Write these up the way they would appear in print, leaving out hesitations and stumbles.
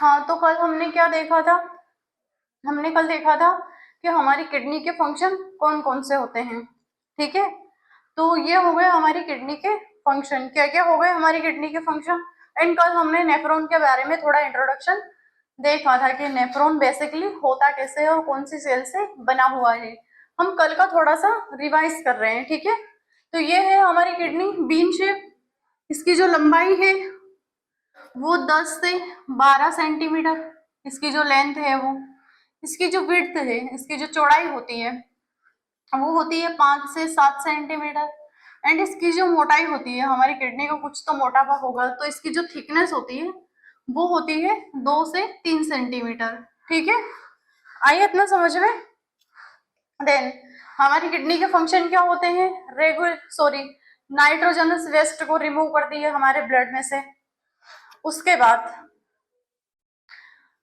हाँ, तो कल हमने क्या देखा था? हमने कल देखा था कि हमारी किडनी के फंक्शन कौन कौन से होते हैं। ठीक है, तो ये हो गए हमारी किडनी के फंक्शन। क्या क्या हो गए हमारी किडनी के फंक्शन। एंड कल हमने नेफ्रॉन के बारे में थोड़ा इंट्रोडक्शन देखा था कि नेफ्रॉन बेसिकली होता कैसे है और कौन सी सेल से बना हुआ है। हम कल का थोड़ा सा रिवाइज कर रहे हैं। ठीक है, तो ये है हमारी किडनी बीन शेप। इसकी जो लंबाई है वो 10 से 12 सेंटीमीटर, इसकी जो लेंथ है वो, इसकी जो विड्थ है, इसकी जो चौड़ाई होती है वो होती है 5 से 7 सेंटीमीटर। एंड इसकी जो मोटाई होती है, हमारी किडनी को कुछ तो मोटापा होगा, तो इसकी जो थिकनेस होती है वो होती है 2 से 3 सेंटीमीटर। ठीक है, आई इतना समझ में। देन हमारी किडनी के फंक्शन क्या होते हैं? नाइट्रोजनस वेस्ट को रिमूव कर दिए हमारे ब्लड में से। उसके बाद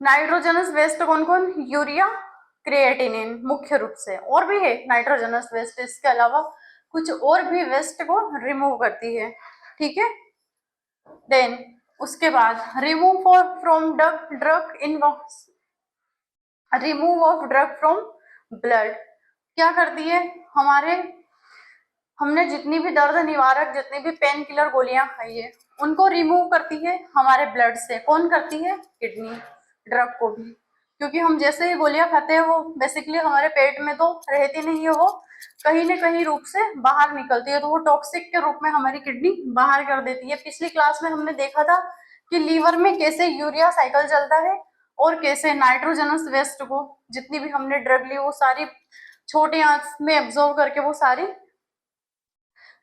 नाइट्रोजनस वेस्ट कौन कौन? यूरिया, क्रिएटिनिन मुख्य रूप से, और भी है नाइट्रोजनस वेस्ट, इसके अलावा कुछ और भी वेस्ट को रिमूव करती है। ठीक है, देन उसके बाद remove from remove of drug from blood. क्या करती है? हमने जितनी भी दर्द निवारक, जितनी भी पेन किलर गोलियां खाई है, उनको रिमूव करती है हमारे ब्लड से। कौन करती है? किडनी। ड्रग को भी, क्योंकि हम जैसे ही गोलियां खाते हैं वो बेसिकली हमारे पेट में तो रहती नहीं है, वो कहीं न कहीं रूप से बाहर निकलती है, तो वो टॉक्सिक के रूप में हमारी किडनी बाहर कर देती है। पिछली क्लास में हमने देखा था कि लीवर में कैसे यूरिया साइकिल चलता है और कैसे नाइट्रोजनस वेस्ट को, जितनी भी हमने ड्रग ली, वो सारी छोटी आंत में एब्जॉर्व करके वो सारी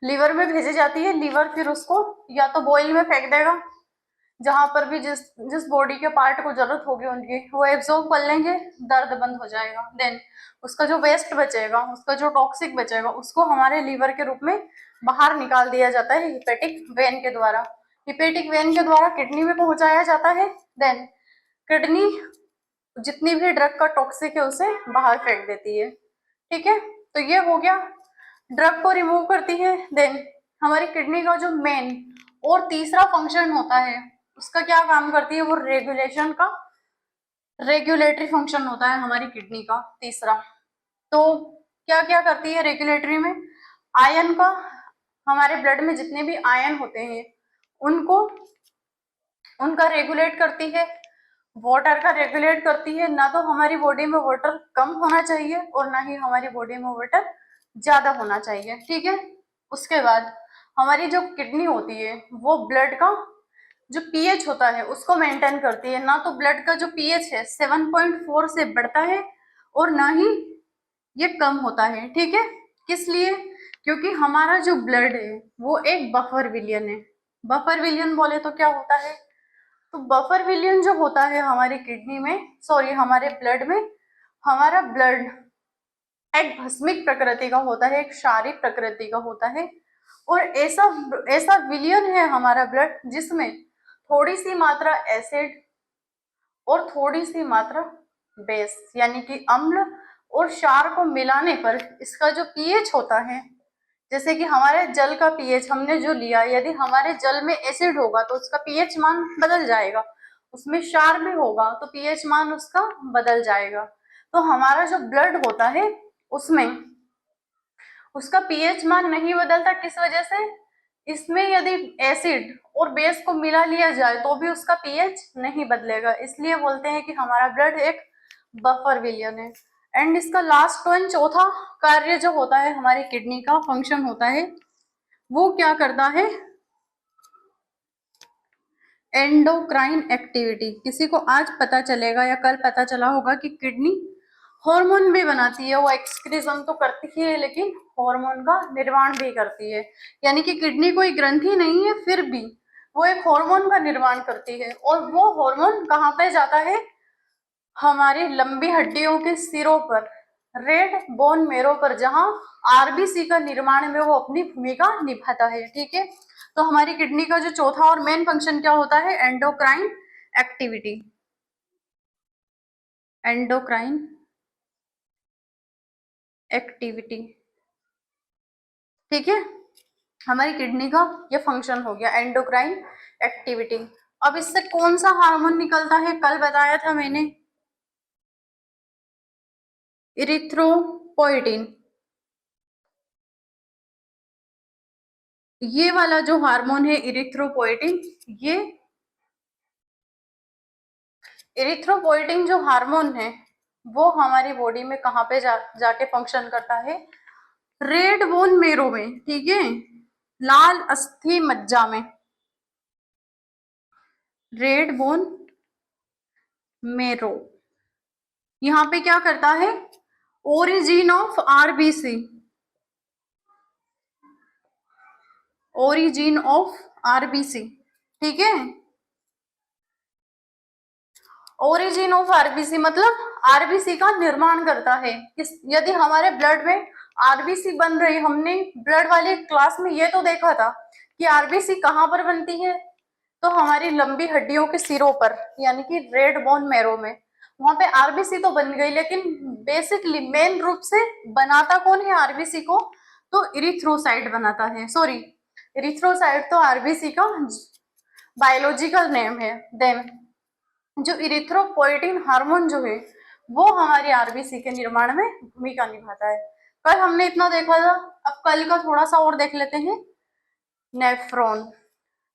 लीवर में भेजी जाती है। लीवर फिर उसको या तो बॉइल में फेंक देगा, जहां पर भी जिस जिस बॉडी के पार्ट को जरूरत होगी उनकी, वो एब्जॉर्ब कर लेंगे, दर्द बंद हो जाएगा। देन उसका जो वेस्ट बचेगा, उसका जो टॉक्सिक बचेगा, उसको हमारे लीवर के रूप में बाहर निकाल दिया जाता है हिपेटिक वेन के द्वारा। हिपेटिक वेन के द्वारा किडनी में पहुंचाया जाता है। देन किडनी जितनी भी ड्रग का टॉक्सिक है उसे बाहर फेंक देती है। ठीक है, तो ये हो गया, ड्रग को रिमूव करती है। देन हमारी किडनी का जो मेन और तीसरा फंक्शन होता है, उसका क्या काम करती है? वो रेगुलेटरी फंक्शन होता है हमारी किडनी का तीसरा। तो क्या क्या करती है रेगुलेटरी में? आयन का, हमारे ब्लड में जितने भी आयन होते हैं उनका रेगुलेट करती है। वाटर का रेगुलेट करती है। ना तो हमारी बॉडी में वाटर कम होना चाहिए और ना ही हमारी बॉडी में वाटर ज्यादा होना चाहिए। ठीक है, उसके बाद हमारी जो किडनी होती है वो ब्लड का जो पीएच होता है उसको मेंटेन करती है। ना तो ब्लड का जो पीएच है 7.4 से बढ़ता है और ना ही ये कम होता है। ठीक है, किस लिए? क्योंकि हमारा जो ब्लड है वो एक बफर विलियन है। बफर विलियन बोले तो क्या होता है? तो बफर विलियन जो होता है हमारी किडनी में, सॉरी हमारे ब्लड में, हमारा ब्लड एक भस्मिक प्रकृति का होता है, एक क्षारीय प्रकृति का होता है। और ऐसा ऐसा विलियन है हमारा ब्लड जिसमें थोड़ी सी मात्रा एसिड और थोड़ी सी मात्रा बेस यानी कि अम्ल और क्षार को मिलाने पर इसका जो पीएच होता है, जैसे कि हमारे जल का पीएच हमने जो लिया, यदि हमारे जल में एसिड होगा तो उसका पीएच मान बदल जाएगा, उसमें क्षार भी होगा तो पीएच मान उसका बदल जाएगा। तो हमारा जो ब्लड होता है उसमें उसका पीएच मान नहीं बदलता। किस वजह से? इसमें यदि एसिड और बेस को मिला लिया जाए तो भी उसका पीएच नहीं बदलेगा, इसलिए बोलते हैं कि हमारा ब्लड एक बफर विलियन है। एंड इसका लास्ट वन, चौथा कार्य जो होता है हमारी किडनी का फंक्शन होता है, वो क्या करता है? Endocrine activity. किसी को आज पता चलेगा या कल पता चला होगा कि किडनी हार्मोन भी बनाती है। वो एक्सक्रीजन तो करती है लेकिन हार्मोन का निर्माण भी करती है। यानी कि किडनी कोई ग्रंथि नहीं है, फिर भी वो एक हार्मोन का निर्माण करती है। और वो हार्मोन कहाँ पे जाता है? हमारी लंबी हड्डियों के सिरों पर, रेड बोन मेरो पर, जहां आरबीसी का निर्माण में वो अपनी भूमिका निभाता है। ठीक है, तो हमारी किडनी का जो चौथा और मेन फंक्शन क्या होता है? Endocrine activity. Endocrine activity. ठीक है, हमारी किडनी का ये फंक्शन हो गया एंडोक्राइन एक्टिविटी। अब इससे कौन सा हार्मोन निकलता है, कल बताया था मैंने, इरिथ्रोपोइटिन। ये वाला जो हार्मोन है इरिथ्रोपोइटिन, ये इरिथ्रोपोइटिन जो हार्मोन है वो हमारी बॉडी में कहाँ पे जाके फंक्शन करता है, रेड बोन मेरो में, ठीक है, लाल अस्थि मज्जा में, रेड बोन मेरो। यहाँ पे क्या करता है, origin of RBC, origin of RBC, ठीक है। ओरिजिन ऑफ आरबीसी मतलब आरबीसी का निर्माण करता है। यदि हमारे ब्लड में आरबीसी बन रही, हमने ब्लड वाली क्लास में ये तो देखा था कि आरबीसी कहाँ पर बनती है, तो हमारी लंबी हड्डियों के सिरों पर, यानी कि रेड बोन मैरो में, वहां पे आरबीसी तो बन गई, लेकिन बेसिकली मेन रूप से बनाता कौन है आरबीसी को, तो इरिथ्रोसाइट बनाता है। सॉरी, इरिथ्रोसाइट तो आरबीसी का बायोलॉजिकल नेम है। देन जो इरिथ्रोपोइटिन हार्मोन जो है वो हमारे आरबीसी के निर्माण में भूमिका निभाता है। कल हमने इतना देखा था, अब कल का थोड़ा सा और देख लेते हैं। नेफ्रॉन,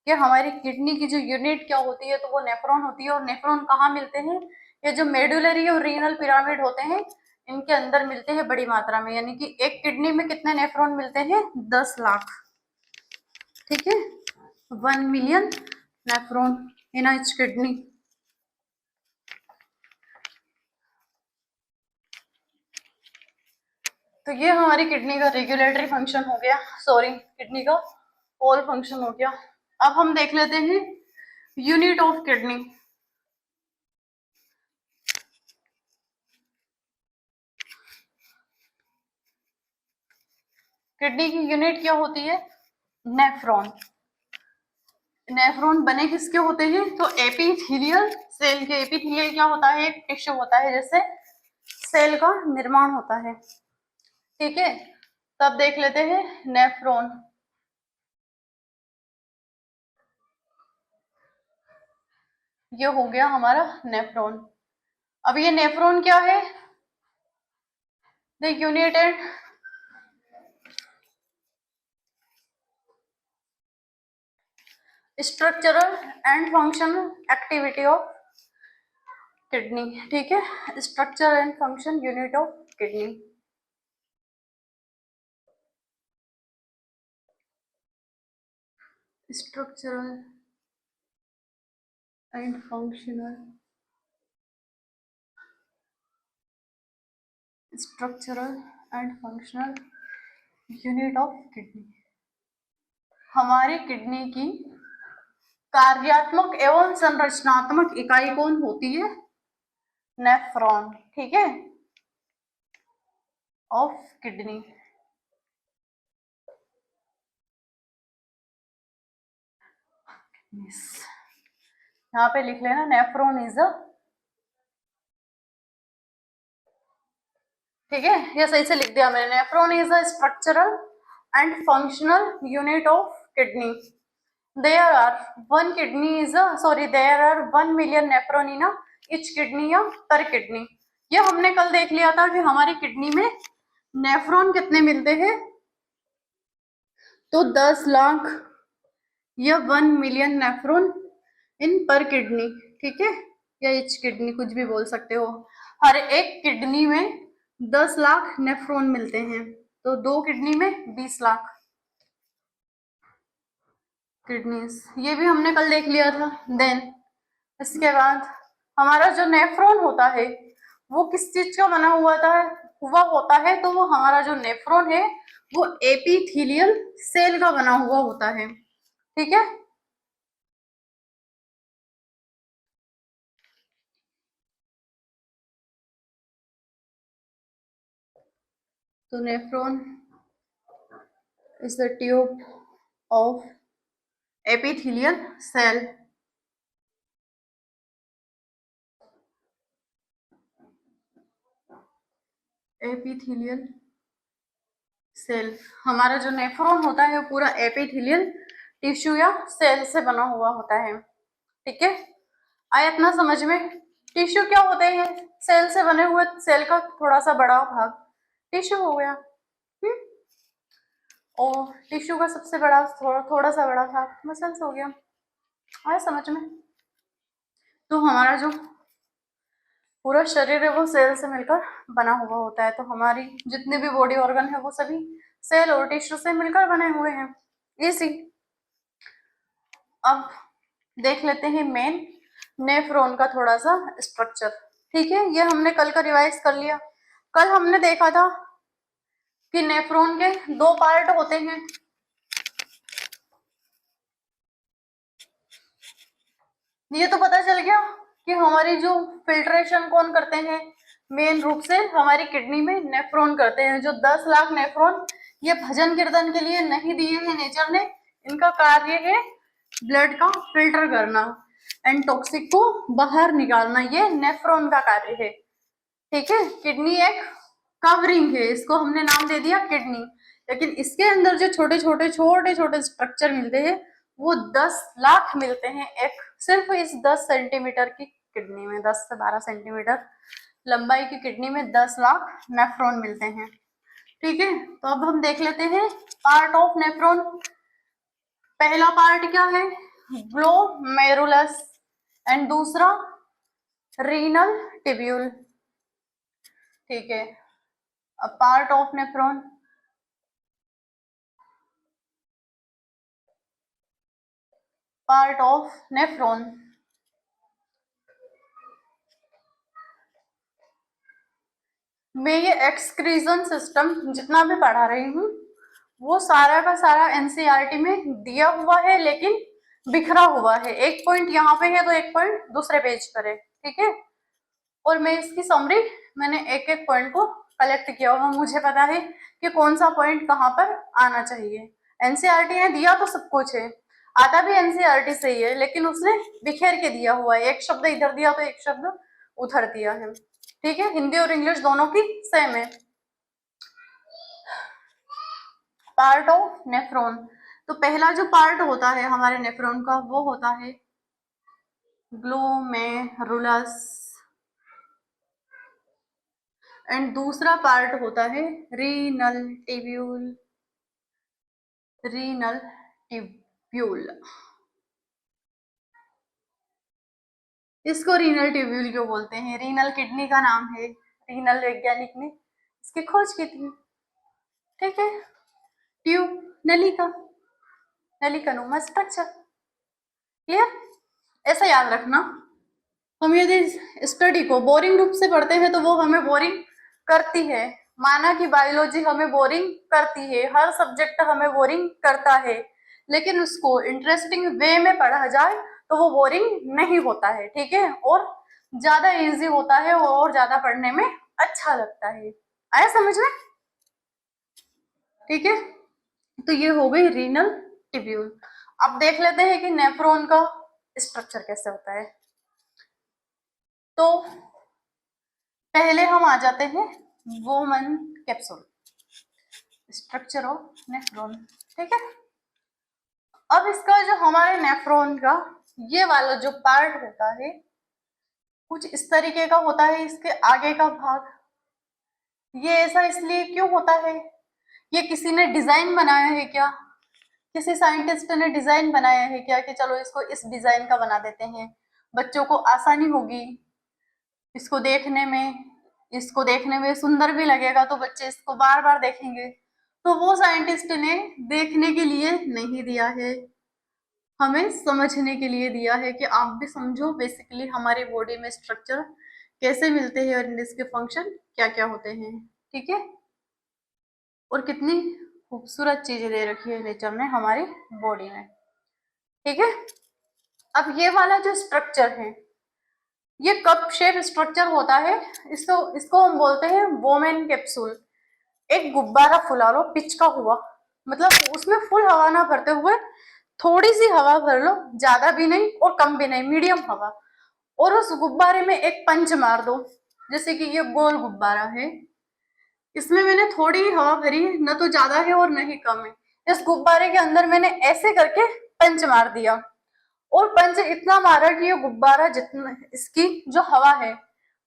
कि हमारी किडनी की जो यूनिट क्या होती है, तो वो नेफ्रॉन होती है। और नेफ्रॉन कहाँ मिलते हैं, ये जो मेडुलरी और रीनल पिरामिड होते हैं इनके अंदर मिलते हैं बड़ी मात्रा में, यानी कि एक किडनी में कितने नेफ्रॉन मिलते हैं, 10 लाख, ठीक है, 1 million nephron in each kidney. तो ये हमारी किडनी का रेगुलेटरी फंक्शन हो गया, सॉरी किडनी का ऑल फंक्शन हो गया। अब हम देख लेते हैं यूनिट ऑफ किडनी। किडनी की यूनिट क्या होती है, नेफ्रॉन। नेफ्रॉन बने किसके होते हैं, तो एपिथेलियल सेल के। एपिथेलियल क्या होता है, एक टिश्यू होता है जिससे सेल का निर्माण होता है, ठीक है। तब देख लेते हैं नेफ्रॉन। ये हो गया हमारा नेफ्रॉन। अब ये नेफ्रॉन क्या है, the unit and structural and functional activity of kidney, ठीक है, structure and function unit of kidney. Structural and functional, structural and functional unit of kidney. हमारी किडनी की कार्यात्मक एवं संरचनात्मक इकाई कौन होती है, नेफ्रॉन, ठीक है, ऑफ किडनी। यहाँ पे लिख लेना नेफ्रॉन इज अ, ठीक है, ये सही से लिख दिया मैंने। Nephron is a structural and functional unit of kidney. There are there are 1 million nephron in each kidney या per kidney। ये हमने कल देख लिया था कि हमारी किडनी में नेफ्रॉन कितने मिलते हैं, तो 10 लाख या 1 मिलियन नेफ्रॉन इन पर किडनी, ठीक है, या इच किडनी, कुछ भी बोल सकते हो। हर एक किडनी में 10 लाख नेफ्रॉन मिलते हैं, तो 2 किडनी में 20 लाख किडनीज। ये भी हमने कल देख लिया था। देन इसके बाद हमारा जो नेफ्रॉन होता है वो किस चीज का बना हुआ होता है, तो वो हमारा जो नेफ्रॉन है वो एपिथेलियल सेल का बना हुआ होता है, ठीक है। तो nephron is the tube of epithelial cell. Epithelial cell, हमारा जो नेफ्रॉन होता है वो पूरा एपिथेलियल टिश्यू या सेल से बना हुआ होता है। ठीक है, आया इतना समझ में। टिश्यू क्या होते हैं? सेल से बने हुए, सेल का थोड़ा सा बड़ा भाग टिश्यू हो गया। और टिश्यू का सबसे बड़ा थोड़ा सा बड़ा भाग मसल्स हो गया। आया समझ में। तो हमारा जो पूरा शरीर है वो सेल से मिलकर बना हुआ होता है। तो हमारी जितने भी बॉडी ऑर्गन है वो सभी सेल और टिश्यू से मिलकर बने हुए हैं। इसी अब देख लेते हैं मेन नेफ्रॉन का थोड़ा सा स्ट्रक्चर। ठीक है, ये हमने कल का रिवाइज कर लिया। कल हमने देखा था कि नेफ्रॉन के दो पार्ट होते हैं। ये तो पता चल गया कि हमारी जो फिल्ट्रेशन कौन करते हैं, मेन रूप से हमारी किडनी में नेफ्रॉन करते हैं। जो 10 लाख नेफ्रॉन ये भजन कीर्तन के लिए नहीं दिए हैं नेचर ने, इनका कार्य है ब्लड का फिल्टर करना एंड टॉक्सिक को बाहर निकालना, ये नेफ्रॉन का कार्य है। ठीक है, किडनी एक कवरिंग है, इसको हमने नाम दे दिया किडनी। लेकिन इसके अंदर जो छोटे छोटे स्ट्रक्चर मिलते हैं वो 10 लाख मिलते हैं एक सिर्फ इस 10 सेंटीमीटर की किडनी में। 10 से 12 सेंटीमीटर लंबाई की किडनी में 10 लाख नेफ्रॉन मिलते हैं। ठीक है, तो अब हम देख लेते हैं पार्ट ऑफ नेफ्रॉन। पहला पार्ट क्या है? ग्लोमेरुलस एंड दूसरा रीनल टिब्यूल। ठीक है, a part of nephron, part of nephron। मैं ये एक्सक्रीजन सिस्टम जितना भी पढ़ा रही हूँ वो सारा का सारा एनसीईआरटी में दिया हुआ है, लेकिन बिखरा हुआ है। एक पॉइंट यहाँ पे है तो एक पॉइंट दूसरे पेज पर है। ठीक है, और मैं इसकी समरी मैंने एक एक पॉइंट को कलेक्ट किया हुआ। मुझे पता है कि कौन सा पॉइंट कहाँ पर आना चाहिए। एनसीईआरटी ने दिया तो सब कुछ है, आता भी एनसीईआरटी से ही है, लेकिन उसने बिखेर के दिया हुआ है। एक शब्द इधर दिया तो एक शब्द उधर दिया है। ठीक है, हिंदी और इंग्लिश दोनों की सेम है। पार्ट ऑफ नेफ्रॉन, तो पहला जो पार्ट होता है हमारे नेफ्रॉन का वो होता है ग्लोमेरुलस एंड दूसरा पार्ट होता है रीनल टिब्यूल। रीनल टिब्यूल, इसको रीनल टिब्यूल क्यों बोलते हैं? रीनल किडनी का नाम है, रीनल वैज्ञानिक ने इसकी खोज की थी। ठीक है, ट्यूब नली का नुमा स्ट्रक्चर। क्लियर? ऐसा याद रखना, हम यदि स्टडी को बोरिंग रूप से पढ़ते हैं तो वो हमें बोरिंग करती है। माना कि बायोलॉजी हमें बोरिंग करती है, हर सब्जेक्ट हमें बोरिंग करता है, लेकिन उसको इंटरेस्टिंग वे में पढ़ा जाए तो वो बोरिंग नहीं होता है। ठीक है, और ज्यादा इजी होता है और ज्यादा पढ़ने में अच्छा लगता है। आया समझ में? ठीक है, तो ये हो गई रीनल टिब्यूल। अब देख लेते हैं कि नेफ्रॉन का स्ट्रक्चर कैसे होता है। तो पहले हम आ जाते हैं woman capsule, structure of nephron. ठीक है, अब इसका जो हमारे नेफ्रॉन का ये वाला जो पार्ट होता है कुछ इस तरीके का होता है। इसके आगे का भाग ये ऐसा इसलिए क्यों होता है? ये किसी ने डिजाइन बनाया है क्या? किसी साइंटिस्ट ने डिजाइन बनाया है क्या कि चलो इसको इस डिजाइन का बना देते हैं, बच्चों को आसानी होगी इसको देखने में, इसको देखने में सुंदर भी लगेगा तो बच्चे इसको बार बार देखेंगे। तो वो साइंटिस्ट ने देखने के लिए नहीं दिया है, हमें समझने के लिए दिया है कि आप भी समझो बेसिकली हमारी बॉडी में स्ट्रक्चर कैसे मिलते हैं और इसके फंक्शन क्या क्या होते हैं। ठीक है, और कितनी खूबसूरत चीजें दे रखी है नेचर ने हमारी बॉडी में। ठीक है, अब ये वाला जो स्ट्रक्चर है ये कप शेप स्ट्रक्चर होता है। इसको हम बोलते हैं वोमेन कैप्सूल। एक गुब्बारा फुला लो पिच का हुआ, मतलब उसमें फुल हवा ना भरते हुए थोड़ी सी हवा भर लो, ज्यादा भी नहीं और कम भी नहीं, मीडियम हवा, और उस गुब्बारे में एक पंच मार दो। जैसे कि ये गोल गुब्बारा है, इसमें मैंने थोड़ी ही हवा भरी है, न तो ज्यादा है और न ही कम है। इस गुब्बारे के अंदर मैंने ऐसे करके पंच मार दिया और पंच इतना मारा कि ये गुब्बारा जितना इसकी जो हवा है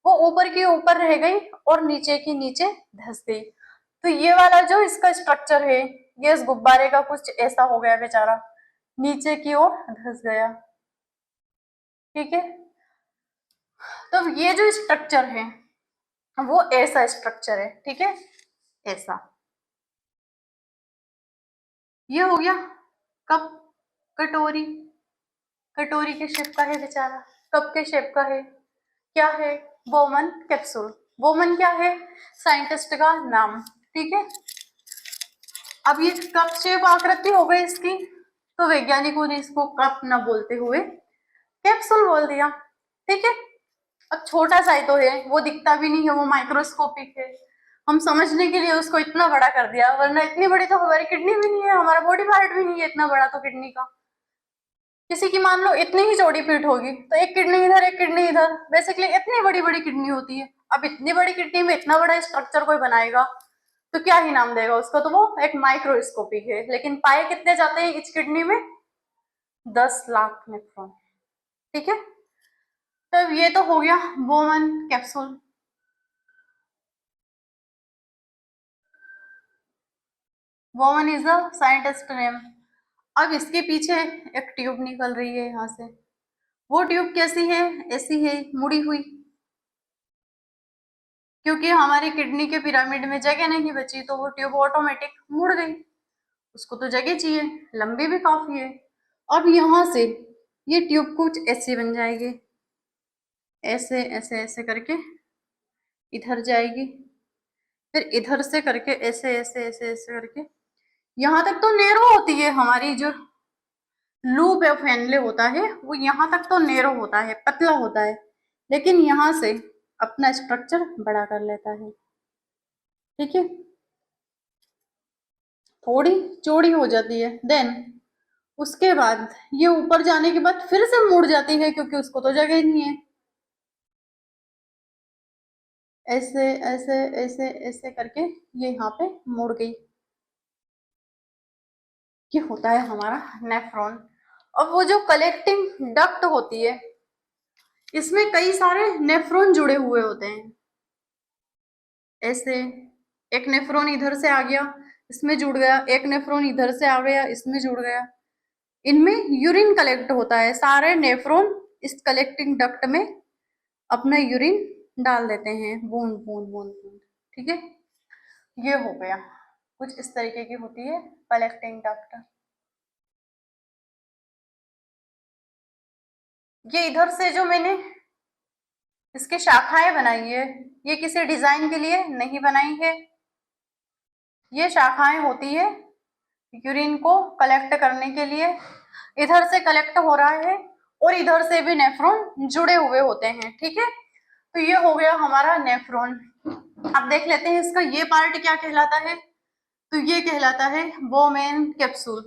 वो ऊपर की ऊपर रह गई और नीचे की नीचे धंस गई। तो ये वाला जो इसका स्ट्रक्चर है ये इस गुब्बारे का कुछ ऐसा हो गया बेचारा, नीचे की ओर धंस गया। ठीक है, तो ये जो स्ट्रक्चर है वो ऐसा स्ट्रक्चर है। ठीक है, ऐसा ये हो गया कप, कटोरी, कटोरी के शेप का है बेचारा, कप के शेप का है, क्या है, बोमन कैप्सूल। बोमन क्या है, साइंटिस्ट का नाम। ठीक है, अब ये कप शेप आकृति हो गई इसकी, तो वैज्ञानिकों ने इसको कप न बोलते हुए कैप्सूल बोल दिया। ठीक है, अब छोटा सा ही तो है, वो दिखता भी नहीं है, वो माइक्रोस्कोपिक है, हम समझने के लिए उसको इतना बड़ा कर दिया, वरना इतनी बड़ी तो हमारी किडनी भी नहीं है, हमारा बॉडी पार्ट भी नहीं है इतना बड़ा तो किडनी का। किसी की मान लो इतनी ही चौड़ी पीठ होगी तो एक किडनी इधर एक किडनी इधर, बेसिकली इतनी बड़ी बड़ी किडनी होती है। अब इतनी बड़ी किडनी में इतना बड़ा स्ट्रक्चर कोई बनाएगा तो क्या ही नाम देगा उसका, तो वो एक माइक्रोस्कोपिक है। लेकिन पाए कितने जाते हैं इस किडनी में, 10 लाख नेफ्रॉन। ठीक है, तब ये तो हो गया Bowman capsule. Bowman is a scientist name. अब इसके पीछे एक ट्यूब निकल रही है यहाँ से, वो ट्यूब कैसी है, ऐसी है, मुड़ी हुई, क्योंकि हमारी किडनी के पिरामिड में जगह नहीं बची तो वो ट्यूब ऑटोमेटिक मुड़ गई, उसको तो जगह चाहिए, लंबी भी काफी है। अब यहाँ से ये ट्यूब कुछ ऐसी बन जाएगी, ऐसे ऐसे ऐसे करके इधर जाएगी, फिर इधर से करके ऐसे ऐसे ऐसे ऐसे करके यहाँ तक तो नैरो होती है, हमारी जो लूप ऑफ हेनले होता है वो यहाँ तक तो नैरो होता है, पतला होता है, लेकिन यहाँ से अपना स्ट्रक्चर बड़ा कर लेता है। ठीक है, थोड़ी चौड़ी हो जाती है, देन उसके बाद ये ऊपर जाने के बाद फिर से मुड़ जाती है क्योंकि उसको तो जगह ही नहीं है, ऐसे ऐसे ऐसे ऐसे करके ये यहाँ पे मुड़ गई। ये होता है हमारा नेफ्रॉन। अब वो जो कलेक्टिंग डक्ट होती है इसमें कई सारे नेफ्रॉन जुड़े हुए होते हैं, ऐसे एक नेफ्रॉन इधर से आ गया इसमें जुड़ गया, एक नेफ्रॉन इधर से आ गया इसमें जुड़ गया, इनमें यूरिन कलेक्ट होता है, सारे नेफ्रॉन इस कलेक्टिंग डक्ट में अपना यूरिन डाल देते हैं, बूंद बूंद बूंद बूंद। ठीक है, ये हो गया, कुछ इस तरीके की होती है कलेक्टिंग डक्ट। ये इधर से जो मैंने इसकी शाखाएं बनाई है ये किसी डिजाइन के लिए नहीं बनाई है, ये शाखाएं होती है यूरिन को कलेक्ट करने के लिए, इधर से कलेक्ट हो रहा है और इधर से भी नेफ्रॉन जुड़े हुए होते हैं। ठीक है, तो ये हो गया हमारा नेफ्रॉन। अब देख लेते हैं इसका ये पार्ट क्या कहलाता है, तो ये कहलाता है Bowman capsule.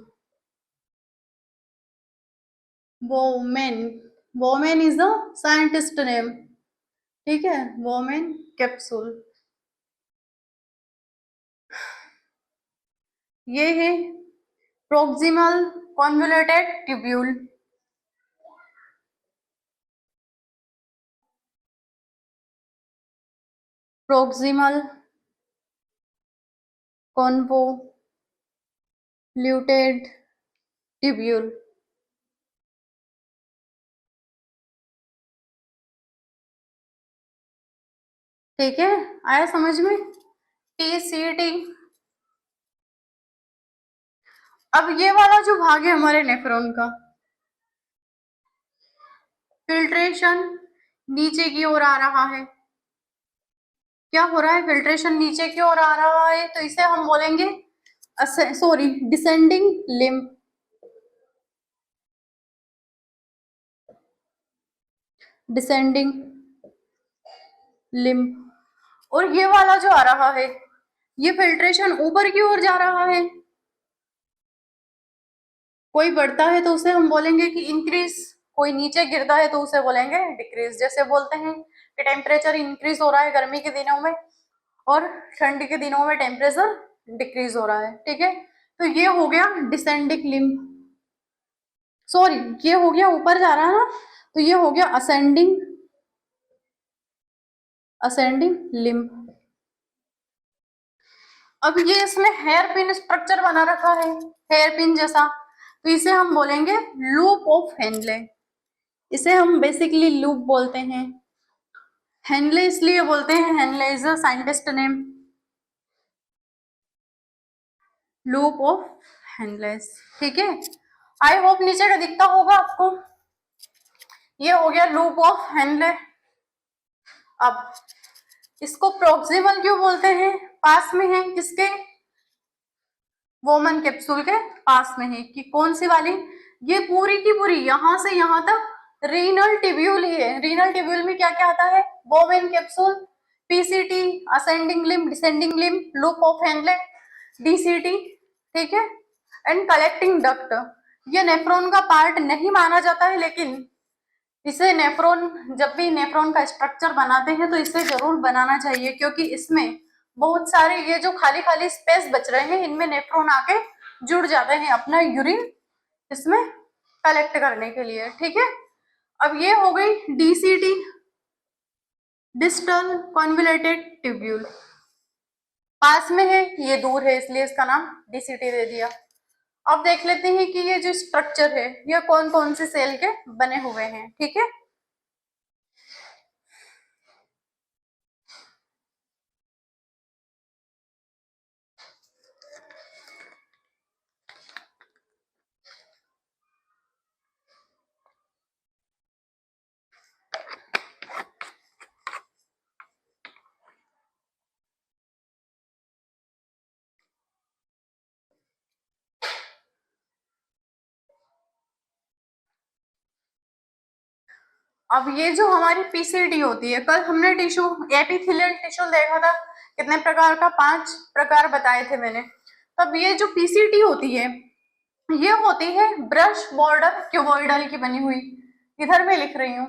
बोमेन, बोमेन is the scientist name. ठीक है, बोमेन कैप्सूल। ये है proximal convoluted tubule. Proximal convoluted tubule. ठीक है, आया समझ में, TCT। अब ये वाला जो भाग है हमारे नेफ्रॉन का, फिल्ट्रेशन नीचे की ओर आ रहा है, क्या हो रहा है, फिल्ट्रेशन नीचे की ओर आ रहा है, तो इसे हम बोलेंगे sorry descending lymph, descending lymph. और ये वाला जो आ रहा है ये फिल्ट्रेशन ऊपर की ओर जा रहा है, कोई बढ़ता है तो उसे हम बोलेंगे कि इंक्रीज, कोई नीचे गिरता है तो उसे बोलेंगे डिक्रीज। जैसे बोलते हैं कि टेम्परेचर इंक्रीज हो रहा है गर्मी के दिनों में और ठंड के दिनों में टेम्परेचर डिक्रीज हो रहा है। ठीक है, तो ये हो गया डिसेंडिंग लिम्फ, सॉरी ये हो गया ऊपर जा रहा है ना, तो ये हो गया असेंडिंग लिम्ब। अब ये इसमें हेयर पिन स्ट्रक्चर बना रखा है, हेयर पिन जैसा, तो इसे हम बोलेंगे लूप ऑफ हेनले। इसे हम बेसिकली लूप बोलते हैं। हेनले इसलिए बोलते हैं, Henle is a scientist name, loop of Henle's. ठीक है, आई होप नीचे का दिखता होगा आपको। ये हो गया लूप ऑफ हेनले। अब इसको प्रोक्सिमल क्यों बोलते हैं? पास में है किसके? वोमन कैप्सूल के पास में है। कि कौन सी वाली? ये पूरी की पूरी यहां से यहां तक रीनल टिब्यूल ही है। रीनल टिब्यूल में क्या क्या आता है? Woman capsule, PCT, ascending limb, descending limb, loop of Henle, DCT. ठीक है, एंड कलेक्टिंग डक्ट। ये नेफ्रॉन का पार्ट नहीं माना जाता है, लेकिन इसे नेफ्रॉन, जब भी नेफ्रॉन का स्ट्रक्चर बनाते हैं तो इसे जरूर बनाना चाहिए, क्योंकि इसमें बहुत सारे ये जो खाली खाली स्पेस बच रहे हैं, इनमें नेफ्रॉन आके जुड़ जाते हैं अपना यूरिन इसमें कलेक्ट करने के लिए। ठीक है, अब ये हो गई डीसीटी, डिस्टल कॉन्वोल्यूटेड ट्यूब्यूल। पास में है, ये दूर है, इसलिए इसका नाम डीसीटी दे दिया। अब देख लेते हैं कि ये जो स्ट्रक्चर है ये कौन कौन से सेल के बने हुए हैं। ठीक है, अब ये जो हमारी पीसीडी होती है, कल हमने टिश्यू एपिथेलियल टिश्यू देखा था, कितने प्रकार का? 5 प्रकार बताए थे मैंने। तब ये जो पीसीडी होती है ये होती है ब्रश बॉर्डर क्यूबॉइडल की बनी हुई। इधर मैं लिख रही हूँ,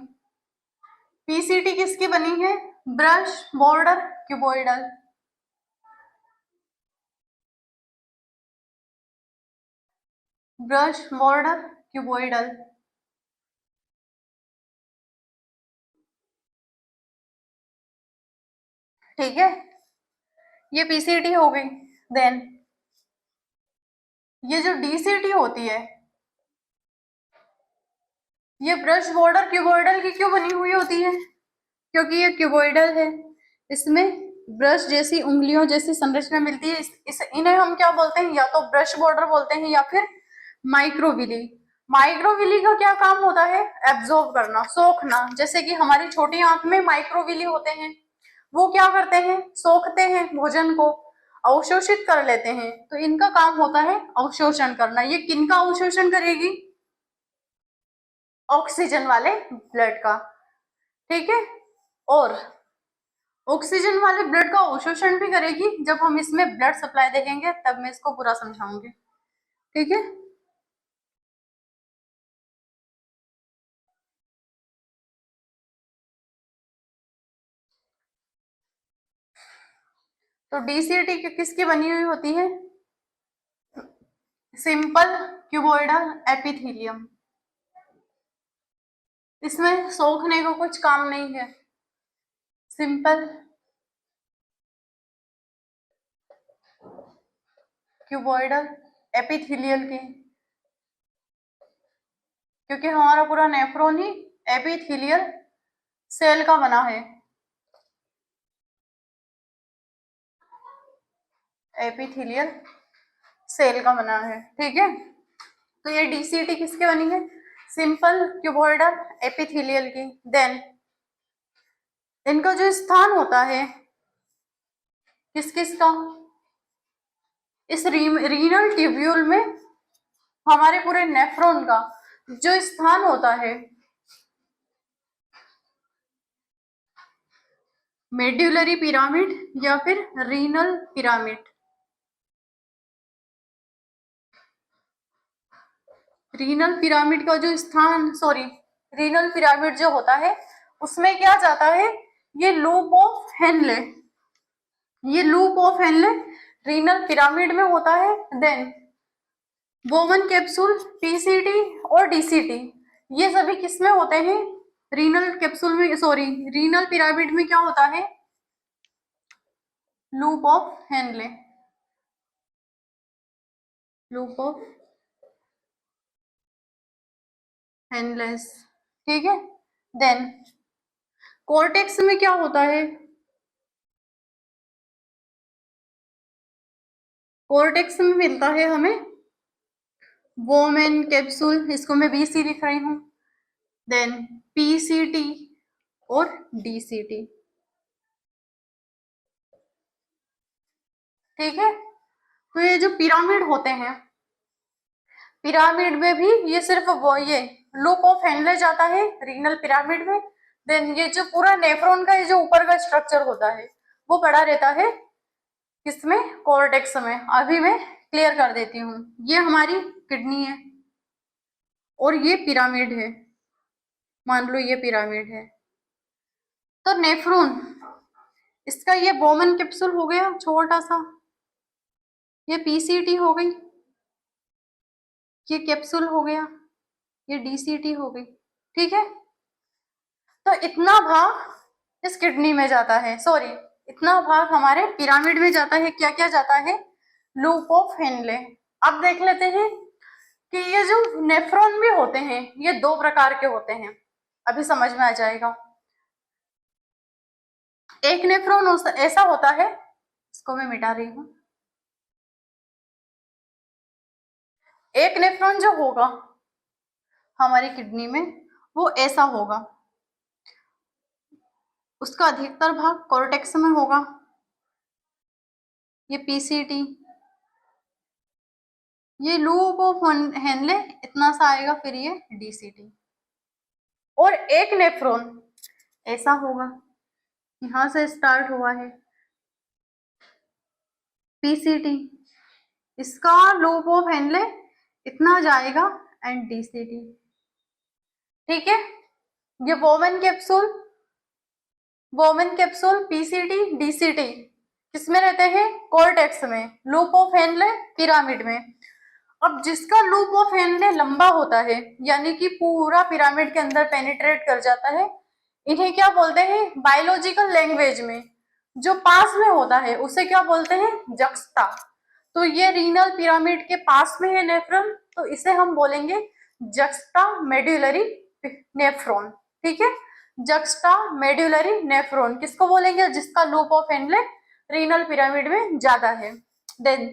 पीसीडी किसकी बनी है? Brush border cuboidal. Brush border cuboidal. ठीक है, ये पीसीडी हो गई। देन ये जो डीसीटी होती है, ये ब्रश बॉर्डर क्यूबॉइडल की क्यों बनी हुई होती है? क्योंकि ये क्यूबॉइडल है, इसमें ब्रश जैसी उंगलियों जैसी संरचना मिलती है। इन्हें हम क्या बोलते हैं? या तो ब्रश बॉर्डर बोलते हैं या फिर माइक्रोविली। माइक्रोविली का क्या काम होता है? एब्जॉर्ब करना, सोखना। जैसे कि हमारी छोटी आंत में माइक्रोविली होते हैं, वो क्या करते हैं? सोखते हैं भोजन को, अवशोषित कर लेते हैं। तो इनका काम होता है अवशोषण करना। ये किनका अवशोषण करेगी? ऑक्सीजन वाले ब्लड का। ठीक है, और ऑक्सीजन वाले ब्लड का अवशोषण भी करेगी। जब हम इसमें ब्लड सप्लाई देखेंगे तब मैं इसको पूरा समझाऊंगी। ठीक है, तो डीसीटी किसकी बनी हुई होती है? Simple cuboidal epithelium. इसमें सोखने को कुछ काम नहीं है। सिंपल क्यूबोइडल एपिथेलियल की, क्योंकि हमारा पूरा नेफ्रॉन ही एपिथेलियल सेल का बना है। एपिथेलियल सेल का बना है। ठीक है, तो ये डीसीटी किसके बनी है? सिंपल क्यूबोइडल एपिथेलियल की। देन इनका जो स्थान होता है किस किस का? इस रीनल ट्यूब्यूल में हमारे पूरे नेफ्रॉन का जो स्थान होता है, मेड्यूलरी पिरामिड या फिर रीनल पिरामिड। रीनल पिरामिड का जो स्थान, सॉरी, रीनल पिरामिड जो होता है उसमें क्या जाता है? ये लूप ऑफ हेनले। ये loop of Henle renal pyramid में होता है। देन बोमन कैप्सूल, पीसीटी और डीसीटी, ये सभी किसमें होते हैं? रीनल कैप्सूल में, सॉरी रीनल पिरामिड में क्या होता है? Loop of Henle, loop of Henle's, ठीक है। देन कोर्टेक्स में क्या होता है? कोर्टेक्स में मिलता है हमें बोमेन कैप्सूल, इसको मैं बीसी लिख रही हूं। देन पीसीटी और डीसीटी, ठीक है। तो ये जो पिरामिड होते हैं, पिरामिड में भी ये सिर्फ वो ये लूप ऑफ हेनले जाता है रीनल पिरामिड में। देन ये जो पूरा नेफ्रॉन का ये जो ऊपर का स्ट्रक्चर होता है वो पड़ा रहता है किसमें? कोर्टेक्स में। अभी मैं क्लियर कर देती हूँ। ये हमारी किडनी है और ये पिरामिड है, मान लो ये पिरामिड है। तो नेफ्रॉन, इसका ये बोमन कैप्सूल हो गया छोटा सा, ये पीसीटी हो गई, ये कैप्सूल हो गया, ये डीसीटी हो गई, ठीक है। तो इतना भाग इस किडनी में जाता है, सॉरी इतना भाग हमारे पिरामिड में जाता है। क्या क्या जाता है? Loop of Henle. अब देख लेते हैं कि ये जो नेफ्रॉन भी होते हैं ये दो प्रकार के होते हैं, अभी समझ में आ जाएगा। एक नेफ्रॉन ऐसा होता है, इसको मैं मिटा रही हूं। एक नेफ्रॉन जो होगा हमारी किडनी में वो ऐसा होगा, उसका अधिकतर भाग कोर्टेक्स में होगा, ये पीसीटी, ये लूप ऑफ हेनले इतना सा आएगा, फिर ये डीसीटी। और एक नेफ्रॉन ऐसा होगा, यहां से स्टार्ट हुआ है पीसीटी, इसका लूप ऑफ हेनले इतना जाएगा एंड डीसीटी, ठीक है। ये Boman capsule, Bowman capsule, PCT, DCT किसमें रहते हैं? कोर्टेक्स में, लूप ऑफ हेनले पिरामिड में। अब जिसका लूप ऑफ हेनले लंबा होता है, यानी कि पूरा पिरामिड के अंदर पेनिट्रेट कर जाता है, इन्हें क्या बोलते हैं बायोलॉजिकल लैंग्वेज में? जो पास में होता है उसे क्या बोलते हैं? जक्स्टा। तो ये रीनल पिरामिड के पास में है नेफ्रॉन, तो इसे हम बोलेंगे जक्स्टा मेड्यूलरी नेफ्रॉन, ठीक है। जक्स्टा मेड्यूलरी नेफ्रॉन किसको बोलेंगे? जिसका loop of Henle renal pyramid में ज्यादा है। देन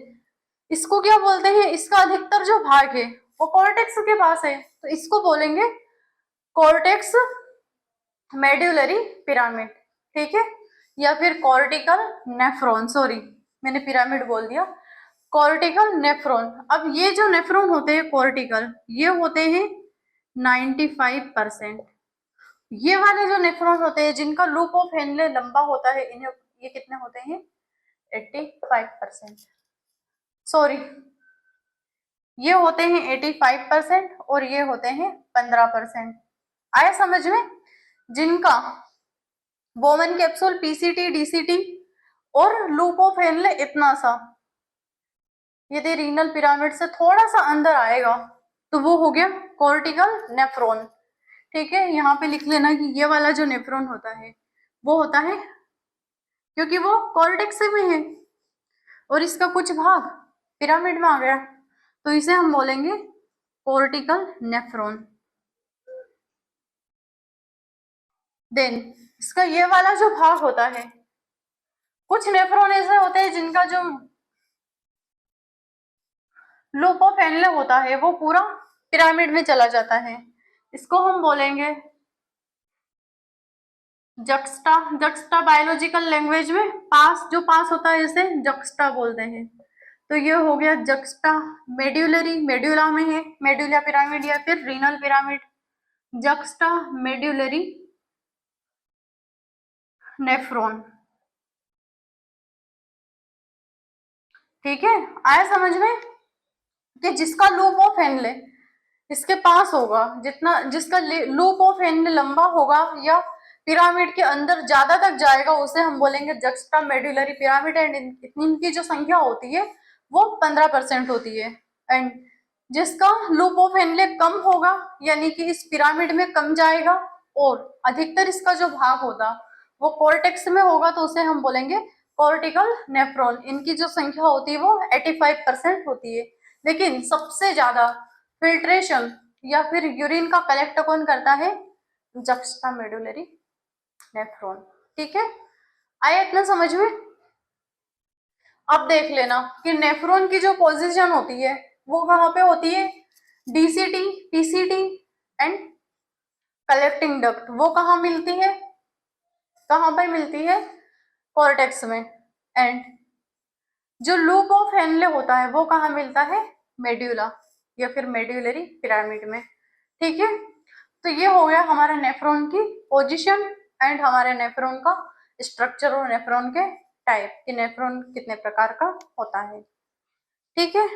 इसको क्या बोलते हैं? इसका अधिकतर जो भाग है वो कॉर्टेक्स के पास है, तो इसको बोलेंगे कॉर्टेक्स मेड्यूलरी पिरामिड, ठीक है, या फिर कॉर्टिकल नेफ्रॉन, सॉरी मैंने पिरामिड बोल दिया, कॉर्टिकल नेफ्रॉन। अब ये जो नेफ्रॉन होते हैं कॉर्टिकल, ये होते हैं 95%। ये वाले जो नेफ्रॉन होते हैं जिनका लूप ऑफ हेनले लंबा होता है, इन्हें ये कितने होते हैं? 85%, सॉरी ये होते हैं 85% और ये होते हैं 15%। आया समझ में? जिनका बोमन कैप्सूल, पीसीटी, डीसीटी और लूप ऑफ हेनले इतना सा, यदि रीनल पिरामिड से थोड़ा सा अंदर आएगा तो वो हो गया कॉर्टिकल नेफ्रॉन, ठीक है। यहाँ पे लिख लेना कि ये वाला जो नेफ्रॉन होता है वो होता है, क्योंकि वो कॉर्टेक्स में है और इसका कुछ भाग पिरामिड में आ गया, तो इसे हम बोलेंगे कॉर्टिकल नेफ्रॉन। देन इसका ये वाला जो भाग होता है, कुछ नेफ्रॉन ऐसे होते हैं जिनका जो लूप ऑफ हेनले होता है वो पूरा पिरामिड में चला जाता है, इसको हम बोलेंगे जक्स्टा। जक्स्टा बायोलॉजिकल लैंग्वेज में पास, जो पास होता है इसे जक्स्टा बोलते हैं। तो ये हो गया जक्स्टा मेड्यूलरी, मेड्यूला में है, मेड्यूला पिरामिड या फिर renal pyramid, juxta medullary nephron, ठीक है। आया समझ में कि जिसका लूप ऑफ हेनले इसके पास होगा, जितना जिसका लूप ऑफ हेनले लंबा होगा या पिरामिड के अंदर ज्यादा तक जाएगा, उसे हम बोलेंगे जक्स्टा मेड्यूलरी पिरामिड। एंड इनकी जो संख्या होती है वो 15% होती है। एंड जिसका लूप ऑफ हेनले कम होगा, यानी कि इस पिरामिड में कम जाएगा, और अधिकतर इसका जो भाग होगा वो कॉर्टेक्स में होगा, तो उसे हम बोलेंगे कॉर्टिकल नेफ्रॉन। इनकी जो संख्या होती है वो 85% होती है। लेकिन सबसे ज्यादा फिल्ट्रेशन या फिर यूरिन का कलेक्ट कौन करता है? Juxta medullary nephron. ठीक है, आया इतना समझ में? अब देख लेना कि नेफ्रॉन की जो पोजीशन होती है वो कहाँ पे होती है? DCT, PCT and collecting duct, वो कहाँ मिलती है? कहाँ पर मिलती है? कॉर्टेक्स में। एंड जो लूप ऑफ हेनले होता है वो कहाँ मिलता है? मेड्यूला या फिर मेड्यूलरी पिरामिड में। ठीक है, तो ये हो गया हमारा नेफ्रॉन की पोजीशन एंड हमारे नेफ्रॉन का स्ट्रक्चर और नेफ्रॉन के टाइप, कि नेफ्रॉन कितने प्रकार का होता है। ठीक है,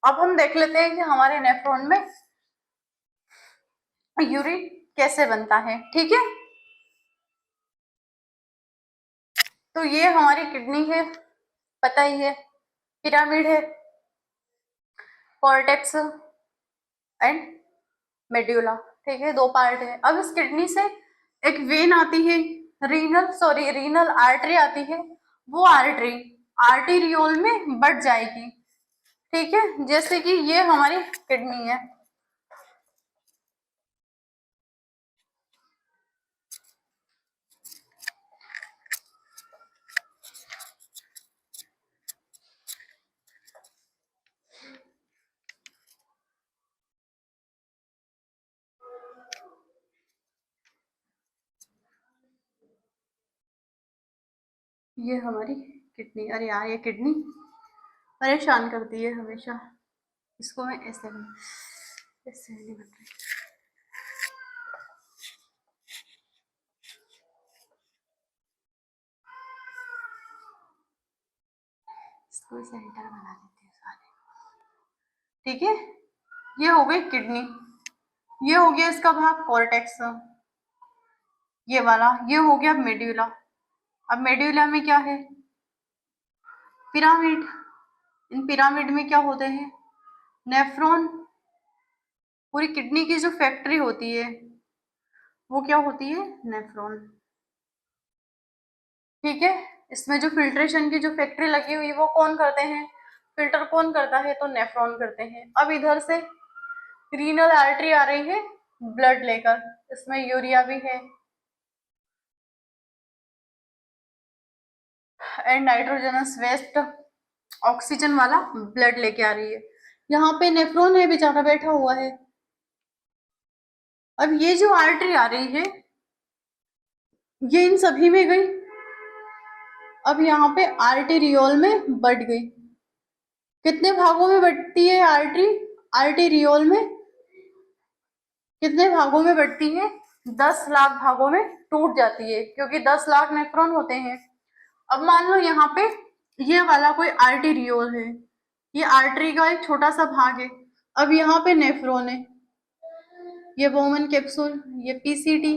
अब हम देख लेते हैं कि हमारे नेफ्रॉन में यूरिन कैसे बनता है। ठीक है, तो ये हमारी किडनी है, पता ही है, पिरामिड है, कॉर्टेक्स एंड मेड्यूला। ठीक है, दो पार्ट है। अब इस किडनी से एक वेन आती है, रीनल आर्टरी आती है, वो आर्टरी आर्टीरियोल में बढ़ जाएगी। ठीक है, जैसे कि ये हमारी किडनी है, ये हमारी किडनी। अरे यार, ये किडनी परेशान करती है हमेशा। इसको मैं ऐसे नहीं बन रही। इसको सेंटर बना देते हैं सारे। ठीक है, ये हो गई किडनी, ये हो गया इसका भाग कॉर्टेक्स, ये वाला, ये हो गया मेड्यूला। अब मेड्यूला में क्या है? पिरामिड। इन पिरामिड में क्या होते हैं? नेफ्रॉन। पूरी किडनी की जो फैक्ट्री होती है वो क्या होती है? नेफ्रॉन। ठीक है, इसमें जो फिल्ट्रेशन की जो फैक्ट्री लगी हुई है वो कौन करते हैं? फिल्टर कौन करता है? तो नेफ्रॉन करते हैं। अब इधर से रीनल आर्टरी आ रही है ब्लड लेकर, इसमें यूरिया भी है एंड नाइट्रोजनस वेस्ट, ऑक्सीजन वाला ब्लड लेके आ रही है। यहाँ पे नेफ्रॉन है, बेचारा बैठा हुआ है। अब ये जो आर्टरी आ रही है ये इन सभी में गई, अब यहाँ पे आर्टेरियोल में बढ़ गई। कितने भागों में बढ़ती है आर्टरी? आर्टेरियोल में कितने भागों में बढ़ती है? 10 लाख भागों में टूट जाती है, क्योंकि 10 लाख नेफ्रॉन होते हैं। अब मान लो यहाँ पे ये वाला कोई आर्टेरियोल है, ये आर्टरी का एक छोटा सा भाग है। अब यहाँ पे नेफ्रॉन है, ये बोमन कैप्सूल, ये पीसीटी,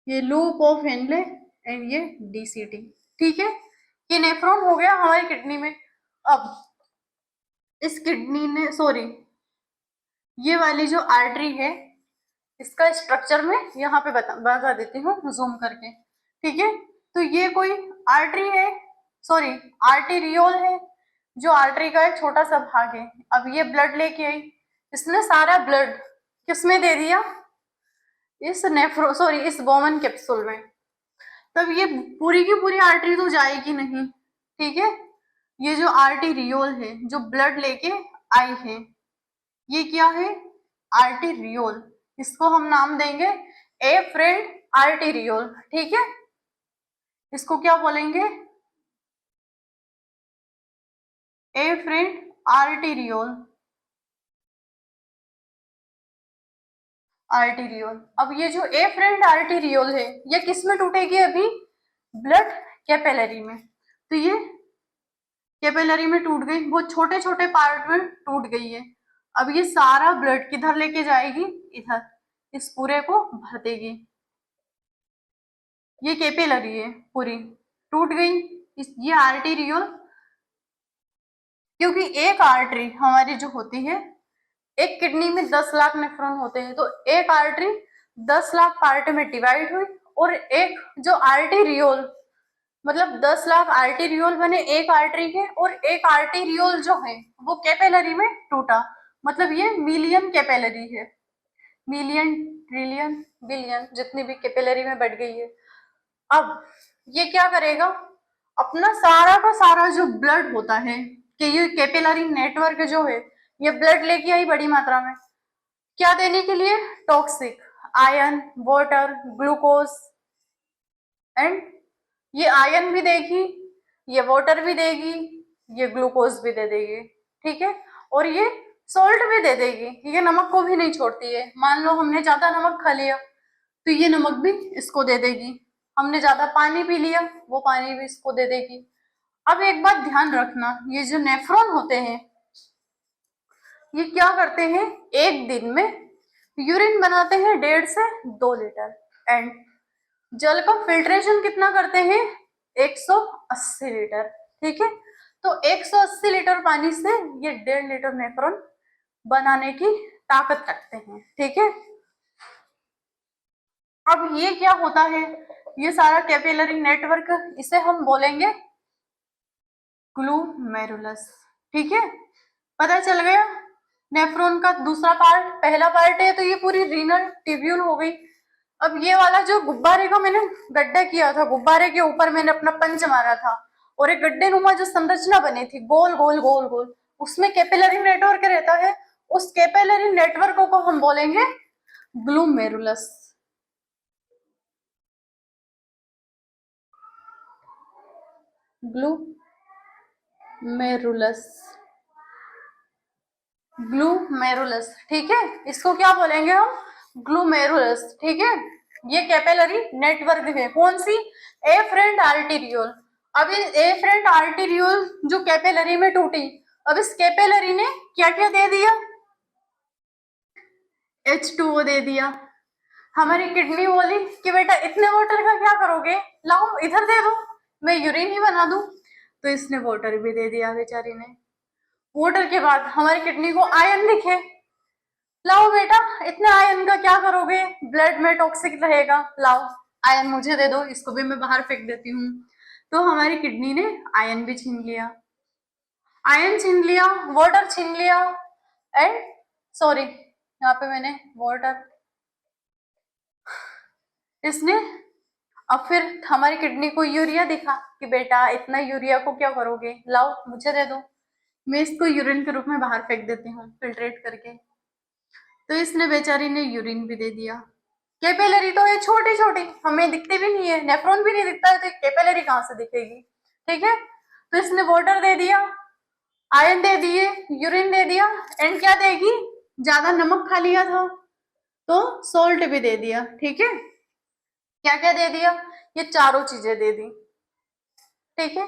ये लूप ऑफ हेनले एंड ये डीसीटी। ठीक है, ये नेफ्रॉन हो गया हमारी किडनी में। अब इस किडनी ने, सॉरी, ये वाली जो आर्टरी है इसका स्ट्रक्चर में यहाँ पे बता देती हूँ जूम करके। ठीक है, तो ये कोई आर्टरी है, सॉरी आर्टेरियोल है, जो आर्टरी का एक छोटा सा भाग है। अब ये ब्लड लेके आई, इसने सारा ब्लड किसमें दे दिया? इस नेफ्रो, सॉरी इस बोमन कैप्सूल में। तब ये पूरी की पूरी आर्टरी तो जाएगी नहीं। ठीक है, ये जो आर्टेरियोल है जो ब्लड लेके आई है, ये क्या है? आर्टेरियोल। इसको हम नाम देंगे ए फ्रेंड आर्टेरियोल। ठीक है, इसको क्या बोलेंगे? ए फ्रेंड आर्टेरियोल। आर्टीरियोल। अब ये जो एफरेंट आर्टीरियोल है ये किस में टूटेगी अभी? ब्लड कैपिलरी में। तो ये कैपिलरी में टूट गई, वो छोटे छोटे पार्ट में टूट गई है। अब ये सारा ब्लड किधर लेके जाएगी? इधर, इस पूरे को भर देगी। ये कैपिलरी है पूरी टूट गई। ये आर्टीरियोल, क्योंकि एक आर्टरी हमारी जो होती है, एक किडनी में 10 लाख नेफ्रॉन होते हैं, तो एक आर्टरी 10 लाख पार्ट में डिवाइड हुई, और एक जो आर्टीरियोल, मतलब 10 लाख आर्टीरियोल बने एक आर्टरी के, और एक आर्टीरियोल जो है वो कैपिलरी में टूटा, मतलब ये मिलियन कैपिलरी है। मिलियन, ट्रिलियन, बिलियन, जितनी भी कैपिलरी में बढ़ गई है। अब ये क्या करेगा? अपना सारा का सारा जो ब्लड होता है, कि ये कैपिलरी नेटवर्क जो है ये ब्लड लेके आई बड़ी मात्रा में, क्या देने के लिए? Toxic, iron, water, glucose, and ये आयरन भी देगी, ये वाटर भी देगी, ये ग्लूकोज भी दे देगी, ठीक है। और ये सॉल्ट भी दे देगी, ये नमक को भी नहीं छोड़ती है। मान लो हमने ज्यादा नमक खा लिया तो ये नमक भी इसको दे देगी, हमने ज्यादा पानी पी लिया वो पानी भी इसको दे देगी। अब एक बात ध्यान रखना, ये जो नेफ्रॉन होते हैं ये क्या करते हैं? एक दिन में यूरिन बनाते हैं 1.5 से 2 लीटर, एंड जल का फिल्ट्रेशन कितना करते हैं? 180 लीटर, ठीक है। तो 180 लीटर पानी से ये 1.5 लीटर नेफ्रॉन बनाने की ताकत रखते हैं, ठीक है। अब ये क्या होता है? ये सारा कैपिलरी नेटवर्क, इसे हम बोलेंगे ग्लूमेरुलस, ठीक है। पता चल गया? नेफ्रॉन का दूसरा पार्ट, पहला पार्ट है तो ये पूरी रीनल ट्यूब्यूल हो गई। अब ये वाला जो गुब्बारे का मैंने गड्ढा किया था, गुब्बारे के ऊपर मैंने अपना पंच मारा था, और एक गड्ढे नुमा जो संरचना बनी थी गोल गोल गोल गोल, उसमें कैपिलरी नेटवर्क रहता है। उस कैपिलरी नेटवर्क को हम बोलेंगे ग्लूमेरुलस। ग्लूमेरुलस, ग्लूमेरुलस, ठीक है। इसको क्या बोलेंगे हम? ग्लूमेरुलस, ठीक है। ये कैपिलरी नेटवर्क है, कौन सी? Efferent arteriole. अब इस एफरेंट आर्टीरियोल जो कैपिलरी में टूटी, अब इस कैपिलरी ने क्या क्या दे दिया? H2O दे दिया। हमारी किडनी बोली कि बेटा इतने वाटर का क्या करोगे, लाओ इधर दे दो, मैं यूरिन ही बना दूं। तो इसने वाटर भी दे दिया बेचारी ने। वाटर के बाद हमारी किडनी को आयरन दिखे, लाओ बेटा इतने आयरन का क्या करोगे, ब्लड में टॉक्सिक रहेगा, लाओ आयरन मुझे दे दो, इसको भी मैं बाहर फेंक देती हूँ। तो हमारी किडनी ने आयरन भी छीन लिया, आयरन छीन लिया, वाटर छीन लिया, एंड सॉरी यहाँ पे मैंने वाटर, इसने अब फिर हमारी किडनी को यूरिया दिखा कि बेटा इतना यूरिया को क्या करोगे, लाओ मुझे दे दो, मैं इसको यूरिन के रूप में बाहर फेंक देती हूँ फिल्ट्रेट करके। तो इसने बेचारी ने यूरिन भी दे दिया। कैपिलरी तो ये छोटी छोटी हमें दिखती भी नहीं है, नेफ्रॉन भी नहीं दिखता है, तो कैपिलरी कहाँ से दिखेगी, ठीक है। तो इसने वाटर दे दिया, आयरन दे दिए, यूरिन दे दिया, एंड क्या देगी? ज्यादा नमक खा लिया था तो सॉल्ट भी दे दिया, ठीक है। क्या क्या दे दिया? ये चारों चीजें दे दी, ठीक है।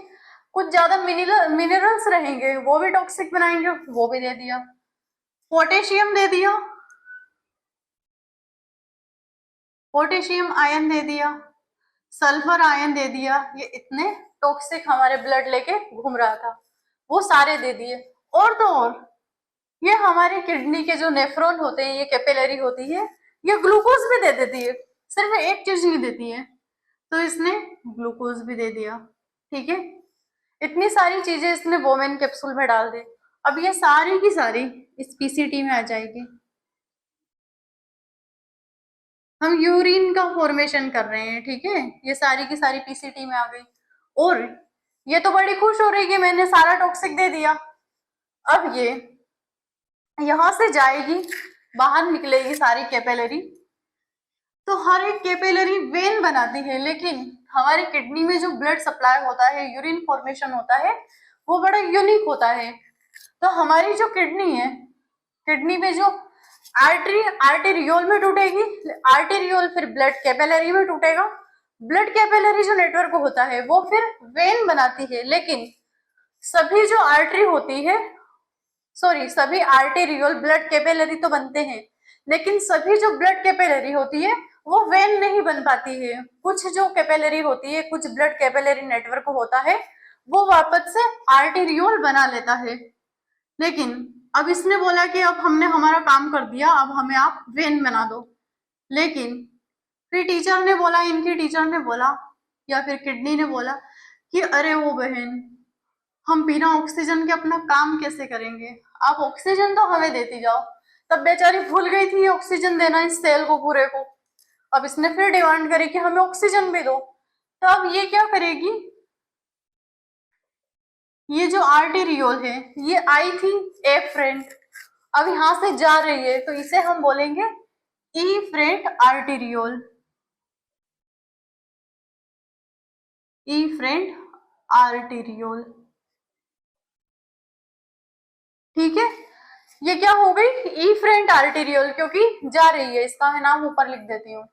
कुछ ज्यादा मिनरल्स रहेंगे वो भी टॉक्सिक बनाएंगे, वो भी दे दिया। पोटेशियम दे दिया, पोटेशियम आयन दे दिया, सल्फर आयन दे दिया, ये इतने टॉक्सिक हमारे ब्लड लेके घूम रहा था वो सारे दे दिए। और तो और ये हमारी किडनी के जो नेफ्रॉन होते हैं, ये कैपिलरी होती है, ये ग्लूकोज भी दे देती है, सिर्फ एक चीज नहीं देती है, तो इसने ग्लूकोज भी दे दिया, ठीक है। इतनी सारी चीजें इसने वोमेन कैप्सूल में डाल दी। अब ये सारी की सारी इस पीसीटी में आ जाएगी। हम यूरिन का फॉर्मेशन कर रहे हैं, ठीक है, ये सारी की सारी पीसीटी में आ गई। और ये तो बड़ी खुश हो रही है मैंने सारा टॉक्सिक दे दिया। अब ये यहां से जाएगी, बाहर निकलेगी सारी कैपिलरी, तो हर एक कैपिलरी वेन बनाती है, लेकिन हमारी किडनी में जो ब्लड सप्लाई होता है, यूरिन फॉर्मेशन होता है, वो बड़ा यूनिक होता है। तो हमारी जो किडनी है, किडनी में जो आर्टरी आर्टेरियोल में टूटेगी, आर्टेरियोल फिर ब्लड कैपिलरी में टूटेगा, ब्लड कैपिलरी जो नेटवर्क होता है वो फिर वेन बनाती है। लेकिन सभी जो आर्टरी होती है, सॉरी सभी आर्टेरियोल ब्लड कैपिलरी तो बनते हैं, लेकिन सभी जो ब्लड कैपिलरी होती है वो वेन नहीं बन पाती है। कुछ जो कैपिलरी होती है, कुछ ब्लड कैपिलरी नेटवर्क होता है वो वापस से आर्टेरियोल बना लेता है। लेकिन अब इसने बोला कि अब हमने हमारा काम कर दिया, अब हमें आप वेन बना दो। लेकिन फिर टीचर ने बोला, इनकी टीचर ने बोला या फिर किडनी ने बोला कि अरे वो बहन, हम बिना ऑक्सीजन के अपना काम कैसे करेंगे, आप ऑक्सीजन तो हमें देती जाओ। तब बेचारी भूल गई थी ऑक्सीजन देना इस सेल को पूरे को। अब इसने फिर डिमांड करी कि हमें ऑक्सीजन भी दो। तो अब ये क्या करेगी, ये जो आर्टेरियोल है ये आई थी एफरेंट, अब यहां से जा रही है तो इसे हम बोलेंगे इफ्रेंट आर्टेरियोल, इफ्रेंट आर्टेरियोल। ठीक है, ये क्या हो गई, इफ्रेंट आर्टेरियोल, क्योंकि जा रही है, इसका मैं नाम ऊपर लिख देती हूँ।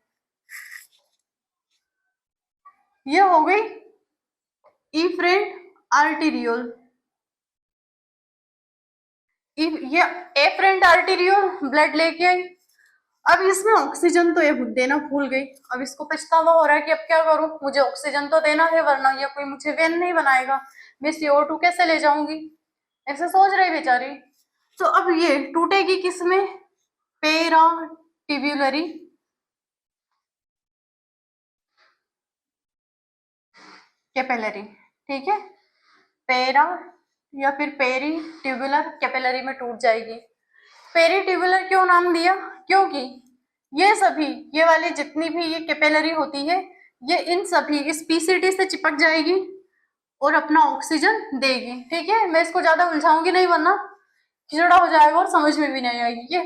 ये हो गई इफ्रेंट आर्टेरियोल। ये एफरेंट आर्टेरियोल ब्लड लेके आई, अब इसमें ऑक्सीजन तो ये देना भूल गई। अब इसको पछतावा हो रहा है कि अब क्या करूं, मुझे ऑक्सीजन तो देना है वरना ये कोई मुझे वेन नहीं बनाएगा, मैं CO2 कैसे ले जाऊंगी, ऐसे सोच रही बेचारी। तो अब ये टूटेगी किसमें, पेरा टिब्यूलरी कैपिलरी। ठीक है, पेरा या फिर पेरी ट्यूबुलर कैपिलरी में टूट जाएगी। पेरी ट्यूबुलर क्यों नाम दिया, क्योंकि ये सभी, ये वाली जितनी भी ये कैपिलरी होती है, ये इन सभी इस पीसीटी से चिपक जाएगी और अपना ऑक्सीजन देगी। ठीक है, मैं इसको ज्यादा उलझाऊंगी नहीं वरना खिचड़ा हो जाएगा और समझ में भी नहीं आएगी। ये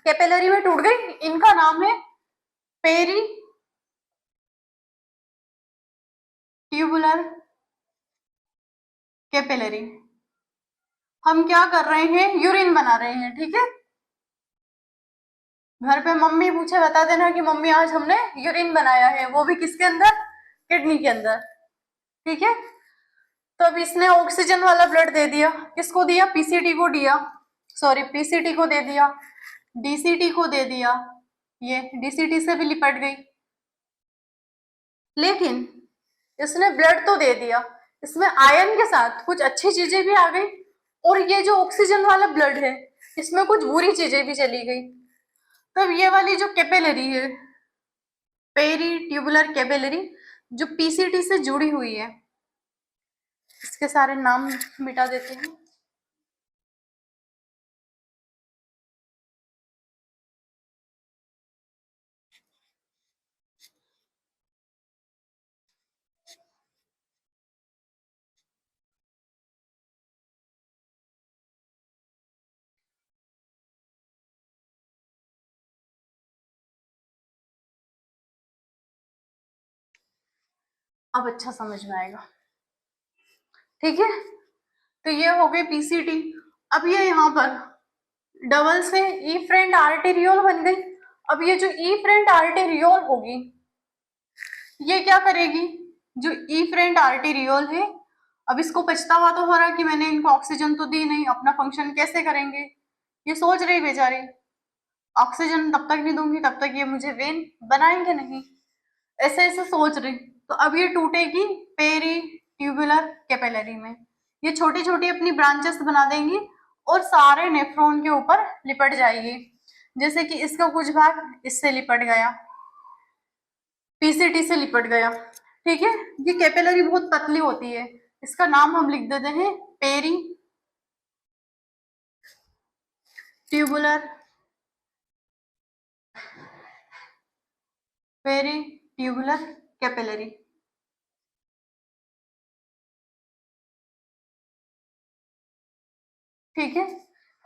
कैपिलरी में टूट गई, इनका नाम है पेरी ट्यूबुलर कैपिलरी। हम क्या कर रहे हैं, यूरिन बना रहे हैं। ठीक है, घर पे मम्मी पूछे बता देना कि मम्मी आज हमने यूरिन बनाया है, वो भी किसके अंदर, किडनी के अंदर। ठीक है, तो अब इसने ऑक्सीजन वाला ब्लड दे दिया, किसको दिया, पीसीटी को दिया, सॉरी पीसीटी को दे दिया, डीसीटी को दे दिया, ये डीसीटी से भी लिपट गई। लेकिन इसने ब्लड तो दे दिया, इसमें आयरन के साथ कुछ अच्छी चीजें भी आ गई, और ये जो ऑक्सीजन वाला ब्लड है इसमें कुछ बुरी चीजें भी चली गई। तब ये वाली जो कैपिलरी है, पेरी ट्यूबुलर कैपिलरी, जो पीसीटी से जुड़ी हुई है, इसके सारे नाम मिटा देते हैं। अब अच्छा समझ में आएगा। ठीक है, तो ये हो गई पीसीटी। अब ये यहाँ पर डबल से ई फ्रेंड आर्टेरियोल बन गई। अब ये जो ई फ्रेंड आर्टेरियोल होगी, ये क्या करेगी, जो ई फ्रेंड आर्टेरियोल है, अब इसको पछतावा तो हो रहा कि मैंने इनको ऑक्सीजन तो दी नहीं, अपना फंक्शन कैसे करेंगे, ये सोच रही बेचारी, ऑक्सीजन तब तक नहीं दूंगी तब तक ये मुझे वेन बनाएंगे नहीं, ऐसे ऐसे सोच रही। तो अब ये टूटेगी पेरी ट्यूबुलर कैपिलरी में, ये छोटी छोटी अपनी ब्रांचेस बना देंगी और सारे नेफ्रॉन के ऊपर लिपट जाएगी। जैसे कि इसका कुछ भाग इससे लिपट गया, पीसीटी से लिपट गया। ठीक है, ये कैपिलरी बहुत पतली होती है, इसका नाम हम लिख देते हैं peritubular, peritubular capillary. ठीक है,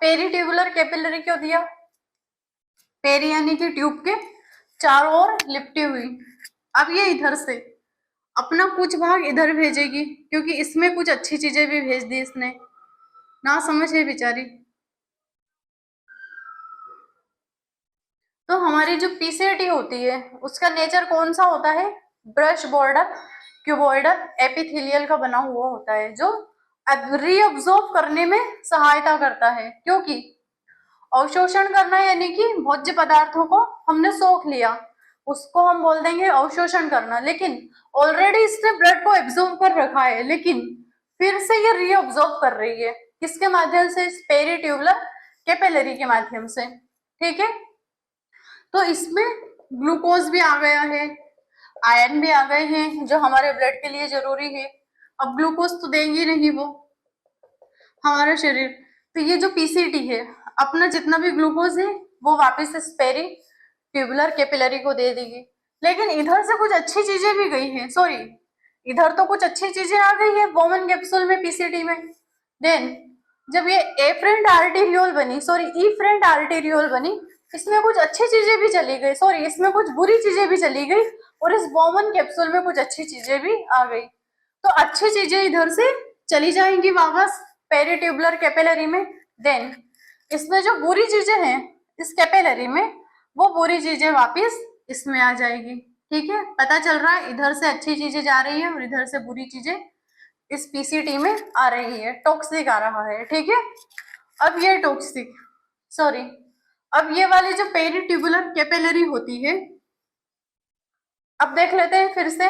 पेरी ट्यूबुलर कैपिलरी क्यों दिया, पेरी यानी कि ट्यूब के चारों ओर लिपटी हुई। अब ये इधर से अपना कुछ भाग इधर भेजेगी, क्योंकि इसमें कुछ अच्छी चीजें भी भेज दी इसने, ना समझ है बेचारी। तो हमारी जो पीसीटी होती है उसका नेचर कौन सा होता है, ब्रश बॉर्डर क्यूबॉइडल एपिथेलियल का बना हुआ होता है, जो रीअब्जॉर्ब करने में सहायता करता है। क्योंकि अवशोषण करना यानी कि भोज्य पदार्थों को हमने सोख लिया, उसको हम बोल देंगे अवशोषण करना। लेकिन ऑलरेडी इसने ब्लड को एब्जॉर्ब कर रखा है, लेकिन फिर से ये रीअब्जॉर्ब कर रही है, किसके माध्यम से, पेरिट्यूबुलर कैपिलरी के माध्यम से। ठीक है, तो इसमें ग्लूकोज भी आ गया है, आयरन भी आ गए हैं जो हमारे ब्लड के लिए जरूरी है। अब ग्लूकोज तो देंगी नहीं वो हमारा शरीर, तो ये जो पीसीटी है अपना जितना भी ग्लूकोज है वो वापस इस पेरिट्यूबुलर कैपिलरी को दे देगी। लेकिन इधर से कुछ अच्छी चीजें भी गई हैं, सॉरी इधर तो कुछ अच्छी चीजें आ गई है बोमन कैप्सूल में, पीसीटी में। देन जब ये एफरेंट आर्टेरियोल बनी, सॉरी इफरेंट आर्टेरियोल बनी, इसमें कुछ अच्छी चीजें भी चली गई, सॉरी इसमें कुछ बुरी चीजें भी चली गई, और इस बोमन कैप्सूल में कुछ अच्छी चीजें भी आ गई। तो अच्छी चीजें इधर से चली जाएंगी वापस पेरिट्यूबुलर कैपिलरी में। देन इसमें जो बुरी चीजें हैं इस कैपिलरी में, वो बुरी चीजें वापस इसमें आ जाएगी। ठीक है, पता चल रहा है, इधर से अच्छी चीजें जा रही है और इधर से बुरी चीजें इस पीसीटी में आ रही है, टॉक्सिक आ रहा है। ठीक है, अब ये टॉक्सिक, सॉरी अब ये वाली जो पेरिट्यूबुलर कैपिलरी होती है, अब देख लेते हैं फिर से,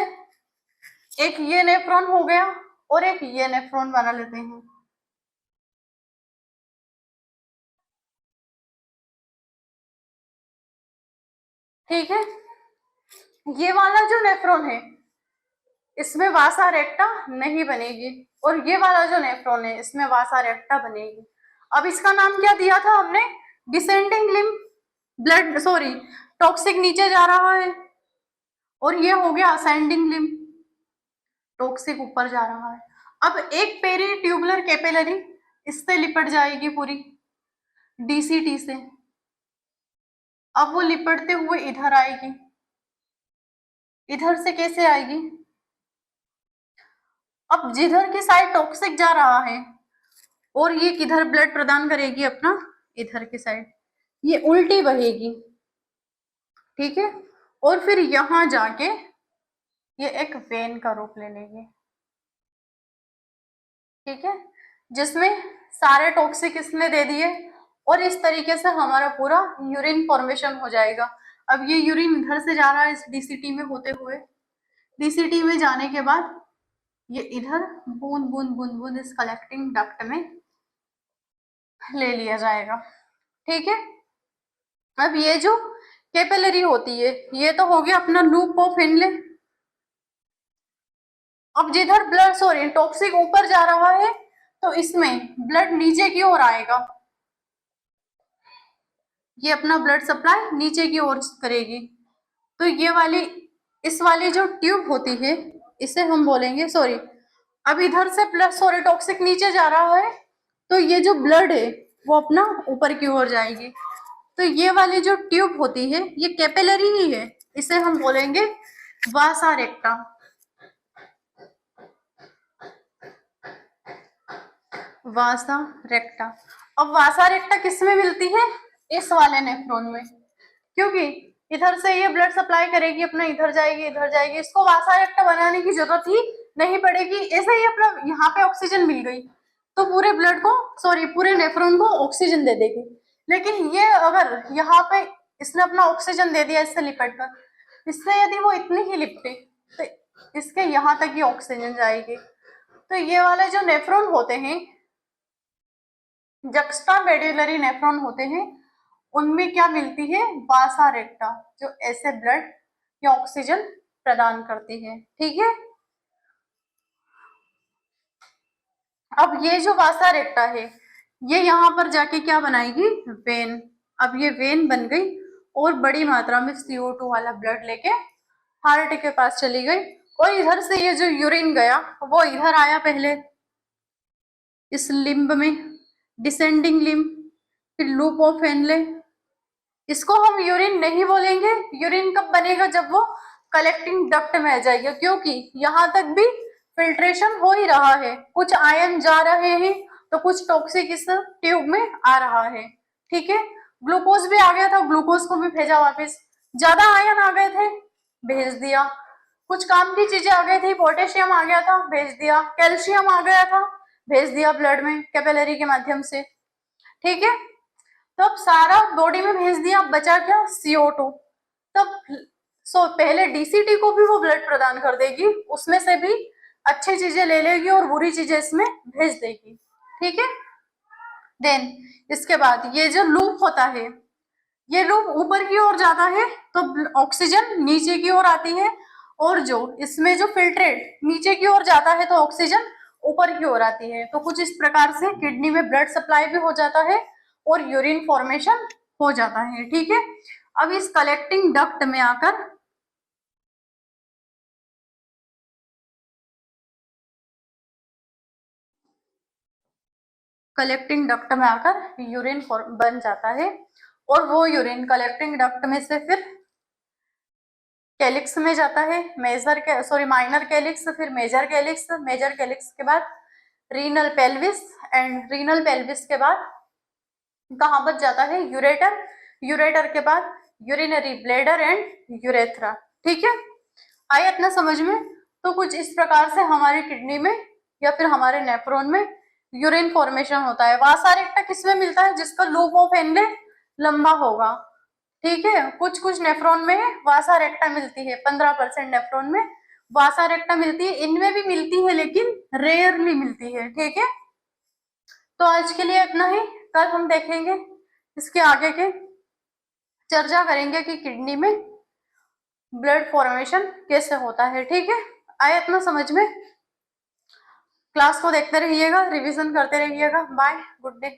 एक ये नेफ्रॉन हो गया और एक ये नेफ्रॉन बना लेते हैं। ठीक है, ये वाला जो नेफ्रॉन है इसमें वासा रेक्टा नहीं बनेगी, और ये वाला जो नेफ्रॉन है इसमें वासा रेक्टा बनेगी। अब इसका नाम क्या दिया था हमने, descending limb, blood sorry toxic नीचे जा रहा है, और ये हो गया असेंडिंग लिम्ब, टॉक्सिक ऊपर जा रहा है। अब एक पेरिट्यूबुलर कैपिलरी इससे लिपट जाएगी पूरी डीसीटी से, अब वो लिपटते हुए इधर आएगी, इधर से कैसे आएगी, अब जिधर की साइड टॉक्सिक जा रहा है और ये किधर ब्लड प्रदान करेगी अपना, इधर की साइड, ये उल्टी बहेगी। ठीक है, और फिर यहां जाके ये एक वेन का रूप ले लेगी। ठीक है, जिसमें सारे टॉक्सिक इसने दे दिए, और इस तरीके से हमारा पूरा यूरिन फॉर्मेशन हो जाएगा। अब ये यूरिन इधर से जा रहा है इस डीसीटी में होते हुए, डीसीटी में जाने के बाद ये इधर बूंद बूंद बूंद बूंद इस कलेक्टिंग डक्ट में ले लिया जाएगा। ठीक है, अब ये जो कैपिलरी होती है ये तो हो गया अपना लूप ऑफ इनले। अब जिधर ब्लड सॉरी टॉक्सिक ऊपर जा रहा है तो इसमें ब्लड नीचे की ओर आएगा, ये अपना ब्लड सप्लाई नीचे की ओर करेगी। तो ये वाली इस वाली जो ट्यूब होती है इसे हम बोलेंगे, सॉरी अब इधर से प्लस सॉरी टॉक्सिक नीचे जा रहा है तो ये जो ब्लड है वो अपना ऊपर की ओर जाएगी। तो ये वाली जो ट्यूब होती है ये कैपिलरी ही है, इसे हम बोलेंगे वासा रेक्टा। वासा रेक्टा। अब वासा रेक्टा किस में मिलती है, इस वाले नेफ्रॉन में, क्योंकि इधर से ये ब्लड सप्लाई करेगी अपना, इधर जाएगी इधर जाएगी, इसको वासा रेक्टा बनाने की जरूरत ही नहीं पड़ेगी, ऐसे ही अपना यहाँ पे ऑक्सीजन मिल गई तो पूरे ब्लड को सॉरी पूरे नेफ्रॉन को ऑक्सीजन दे देगी। लेकिन ये अगर यहाँ पे इसने अपना ऑक्सीजन दे दिया इससे लिपट कर, इससे यदि वो इतनी ही लिपटे तो इसके यहाँ तक ही ऑक्सीजन जाएगी। तो ये वाले जो नेफ्रॉन होते हैं जक्स्टामेडुलरी नेफ्रॉन होते हैं, उनमें क्या मिलती है, वासा रेक्टा, जो ऐसे ब्लड या ऑक्सीजन प्रदान करती है। ठीक है, अब ये जो वासा रेक्टा है ये यहाँ पर जाके क्या बनाएगी, वेन। अब ये वेन बन गई और बड़ी मात्रा में CO2 वाला ब्लड लेके हार्ट के पास चली गई, और इधर से ये जो यूरिन गया वो इधर आया पहले इस लिम्ब में, डिसेंडिंग लिम्ब, फिर लूप ऑफ हेनले। इसको हम यूरिन नहीं बोलेंगे, यूरिन कब बनेगा, जब वो कलेक्टिंग डक्ट में आ जाएगा, क्योंकि यहाँ तक भी फिल्ट्रेशन हो ही रहा है, कुछ आयन जा रहे हैं तो कुछ टॉक्सिक इस ट्यूब में आ रहा है। ठीक है, ग्लूकोज भी आ गया था, ग्लूकोज को भी भेजा वापस। ज्यादा आयन आ गए थे, भेज दिया। कुछ काम की चीजें आ गई थी, पोटेशियम आ गया था, भेज दिया। कैल्शियम आ गया था, भेज दिया ब्लड में कैपिलरी के माध्यम से। ठीक है, तो अब सारा बॉडी में भेज दिया, बचा क्या, CO2। तब पहले DCT को भी वो ब्लड प्रदान कर देगी, उसमें से भी अच्छी चीजें ले लेगी और बुरी चीजें इसमें भेज देगी। ठीक है, देन इसके बाद ये जो लूप होता है, ये लूप ऊपर की ओर जाता है तो ऑक्सीजन नीचे की ओर आती है, और जो इसमें जो फिल्ट्रेट नीचे की ओर जाता है तो ऑक्सीजन ऊपर की ओर आती है। तो कुछ इस प्रकार से किडनी में ब्लड सप्लाई भी हो जाता है और यूरिन फॉर्मेशन हो जाता है। ठीक है, अब इस कलेक्टिंग डक्ट में आकर कलेक्टिंग डक्ट में आकर यूरिन बन जाता है, और वो यूरिन कलेक्टिंग डक्ट में से फिर कैलिक्स में जाता है, माइनर कैलिक्स, फिर मेजर कैलिक्स, मेजर कैलिक्स के बाद renal pelvis, and renal pelvis के बाद कहाँ बच जाता है, यूरेटर, यूरेटर के बाद यूरिनरी ब्लेडर एंड यूरेथ्रा। ठीक है, आया इतना समझ में। तो कुछ इस प्रकार से हमारी किडनी में या फिर हमारे नेफ्रॉन में यूरिन फॉर्मेशन होता है। वासा रेक्टा किसमें मिलता है, जिसका लूप ऑफ हेनले लंबा होगा। ठीक है, कुछ कुछ नेफ्रॉन में वासा रेक्टा मिलती है, 15% नेफ्रॉन में वासा रेक्टा मिलती है, इनमें भी मिलती है लेकिन रेयरली मिलती है। ठीक है, तो आज के लिए इतना ही, कल हम देखेंगे इसके आगे के, चर्चा करेंगे कि किडनी में ब्लड फॉर्मेशन कैसे होता है। ठीक है, आया इतना समझ में। क्लास को देखते रहिएगा, रिवीजन करते रहिएगा। Bye, good day.